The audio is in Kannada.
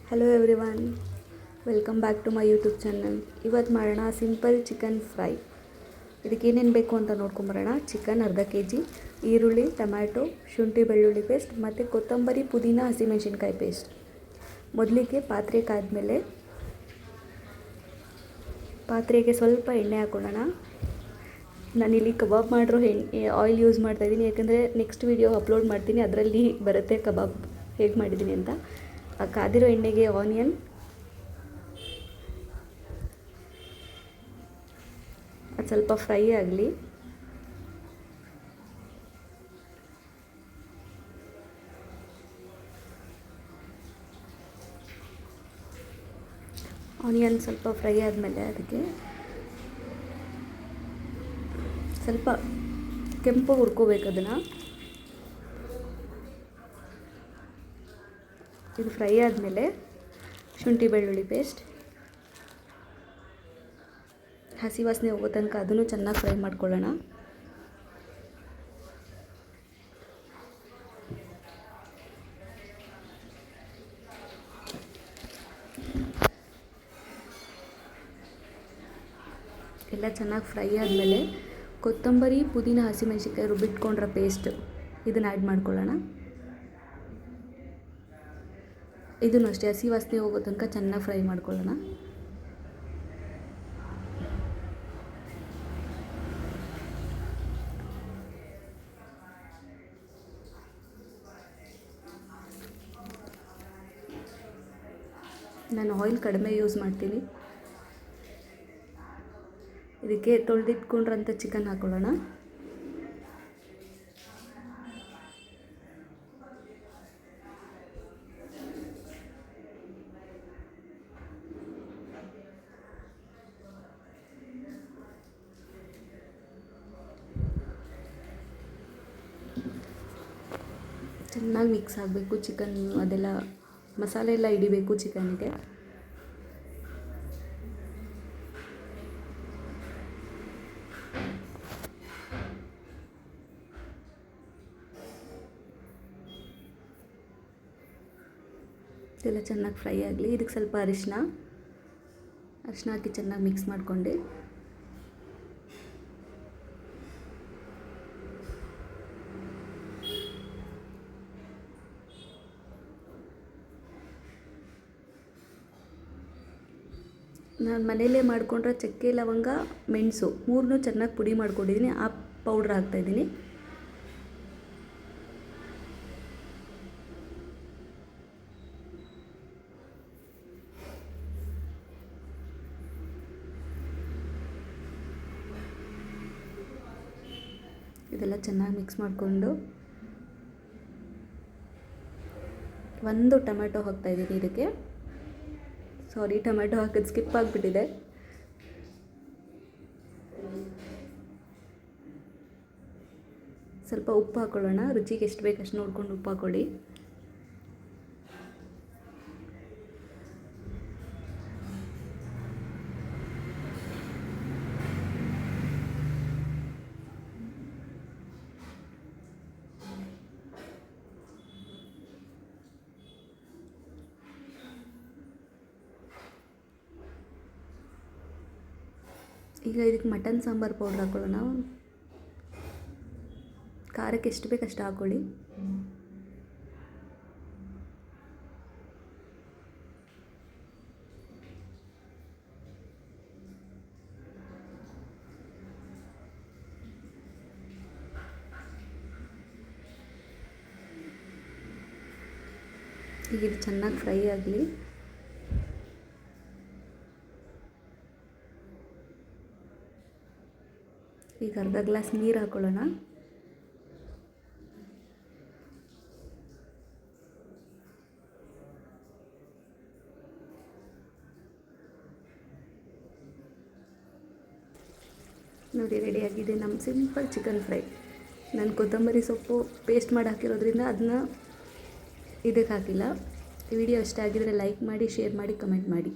Hello everyone, welcome back to my YouTube channel. ಇವತ್ತು ಮಾಡೋಣ ಸಿಂಪಲ್ ಚಿಕನ್ ಫ್ರೈ. ಇದಕ್ಕೆ ಏನೇನು ಬೇಕು ಅಂತ ನೋಡ್ಕೊಂಬರೋಣ. ಚಿಕನ್ ಅರ್ಧ kg, ಈರುಳ್ಳಿ, ಟೊಮ್ಯಾಟೊ, ಶುಂಠಿ ಬೆಳ್ಳುಳ್ಳಿ ಪೇಸ್ಟ್ ಮತ್ತು ಕೊತ್ತಂಬರಿ, ಪುದೀನ, ಹಸಿಮೆಣಸಿನ್ಕಾಯಿ ಪೇಸ್ಟ್. ಮೊದಲಿಗೆ ಪಾತ್ರೆ ಕಾದ್ಮೇಲೆ ಪಾತ್ರೆಗೆ ಸ್ವಲ್ಪ ಎಣ್ಣೆ ಹಾಕೊಳ್ಳೋಣ. ನಾನಿಲ್ಲಿ ಕಬಾಬ್ ಮಾಡಿರೋ ಆಯಿಲ್ ಯೂಸ್ ಮಾಡ್ತಾಯಿದ್ದೀನಿ, ಯಾಕಂದರೆ ನೆಕ್ಸ್ಟ್ ವಿಡಿಯೋ ಅಪ್ಲೋಡ್ ಮಾಡ್ತೀನಿ, ಅದರಲ್ಲಿ ಬರುತ್ತೆ ಕಬಾಬ್ ಹೇಗೆ ಮಾಡಿದ್ದೀನಿ ಅಂತ. ಆ ಕಾದಿರೋ ಎಣ್ಣೆಗೆ ಆನಿಯನ್, ಅದು ಸ್ವಲ್ಪ ಫ್ರೈ ಆಗಲಿ. ಆನಿಯನ್ ಸ್ವಲ್ಪ ಫ್ರೈ ಆದಮೇಲೆ ಅದಕ್ಕೆ ಸ್ವಲ್ಪ ಕೆಂಪು ಹುರ್ಕೋಬೇಕು ಅದನ್ನು. ಇದು ಫ್ರೈ ಆದಮೇಲೆ ಶುಂಠಿ ಬೆಳ್ಳುಳ್ಳಿ ಪೇಸ್ಟ್, ಹಸಿ ವಾಸನೆ ಹೋಗೋ ತನಕ ಅದನ್ನು ಚೆನ್ನಾಗಿ ಫ್ರೈ ಮಾಡ್ಕೊಳ್ಳೋಣ. ಎಲ್ಲ ಚೆನ್ನಾಗಿ ಫ್ರೈ ಆದಮೇಲೆ ಕೊತ್ತಂಬರಿ, ಪುದೀನ, ಹಸಿಮೆಣಸಿನ್ಕಾಯಿ ರುಬ್ಬಿಟ್ಕೊಂಡ್ರ ಪೇಸ್ಟ್ ಇದನ್ನು ಆ್ಯಡ್ ಮಾಡ್ಕೊಳ್ಳೋಣ. ಇದನ್ನು ಅಷ್ಟೇ ಹಸಿ ವಾಸನೆ ಹೋಗೋ ತನಕ ಚೆನ್ನಾಗಿ ಫ್ರೈ ಮಾಡ್ಕೊಳ್ಳೋಣ. ನಾನು ಆಯಿಲ್ ಕಡಿಮೆ ಯೂಸ್ ಮಾಡ್ತೀನಿ. ಇದಕ್ಕೆ ತೊಳೆದಿಟ್ಕೊಂಡ್ರಂಥ ಚಿಕನ್ ಹಾಕೊಳ್ಳೋಣ. ಚೆನ್ನಾಗಿ ಮಿಕ್ಸ್ ಆಗಬೇಕು ಚಿಕನ್, ಅದೆಲ್ಲ ಮಸಾಲೆ ಎಲ್ಲ ಹಿಡಿಬೇಕು ಚಿಕನ್ಗೆ. ಇದೆಲ್ಲ ಚೆನ್ನಾಗಿ ಫ್ರೈ ಆಗಲಿ. ಇದಕ್ಕೆ ಸ್ವಲ್ಪ ಅರಿಶಿನ ಹಾಕಿ ಚೆನ್ನಾಗಿ ಮಿಕ್ಸ್ ಮಾಡಿಕೊಂಡೆ. ನಾನು ಮನೆಯಲ್ಲೇ ಮಾಡಿಕೊಂಡ್ರೆ ಚಕ್ಕೆ, ಲವಂಗ, ಮೆಣಸು ಮೂರನ್ನೂ ಚೆನ್ನಾಗಿ ಪುಡಿ ಮಾಡ್ಕೊಂಡಿದ್ದೀನಿ. ಆ ಪೌಡ್ರ್ ಹಾಕ್ತಾಯಿದ್ದೀನಿ. ಇದೆಲ್ಲ ಚೆನ್ನಾಗಿ ಮಿಕ್ಸ್ ಮಾಡಿಕೊಂಡು ಒಂದು ಟೊಮೆಟೊ ಹಾಕ್ತಾಯಿದ್ದೀನಿ ಇದಕ್ಕೆ. ಸಾರಿ, ಟೊಮೆಟೊ ಹಾಕೋದು ಸ್ಕಿಪ್ ಆಗಿಬಿಟ್ಟಿದೆ. ಸ್ವಲ್ಪ ಉಪ್ಪು ಹಾಕ್ಕೊಳ್ಳೋಣ. ರುಚಿಗೆ ಎಷ್ಟು ಬೇಕು ಅಷ್ಟು ನೋಡ್ಕೊಂಡು ಉಪ್ಪು ಹಾಕ್ಕೊಳ್ಳಿ. ಈಗ ಇದಕ್ಕೆ ಮಟನ್ ಸಾಂಬಾರು ಪೌಡ್ರ್ ಹಾಕ್ಕೊಳ್ಳೋಣ. ಖಾರಕ್ಕೆ ಎಷ್ಟು ಬೇಕು ಅಷ್ಟು ಹಾಕ್ಕೊಳ್ಳಿ. ಈಗ ಇದು ಚೆನ್ನಾಗಿ ಫ್ರೈ ಆಗಲಿ. ಈಗ ಅರ್ಧ ಗ್ಲಾಸ್ ನೀರು ಹಾಕ್ಕೊಳ್ಳೋಣ. ನೋಡಿ, ರೆಡಿಯಾಗಿದೆ ನಮ್ಮ ಸಿಂಪಲ್ ಚಿಕನ್ ಫ್ರೈ. ನಾನು ಕೊತ್ತಂಬರಿ ಸೊಪ್ಪು ಪೇಸ್ಟ್ ಮಾಡಿ ಹಾಕಿರೋದ್ರಿಂದ ಅದನ್ನ ಇದಕ್ಕೆ ಹಾಕಿಲ್ಲ. ವಿಡಿಯೋ ಇಷ್ಟ ಆಗಿದರೆ ಲೈಕ್ ಮಾಡಿ, ಶೇರ್ ಮಾಡಿ, ಕಮೆಂಟ್ ಮಾಡಿ.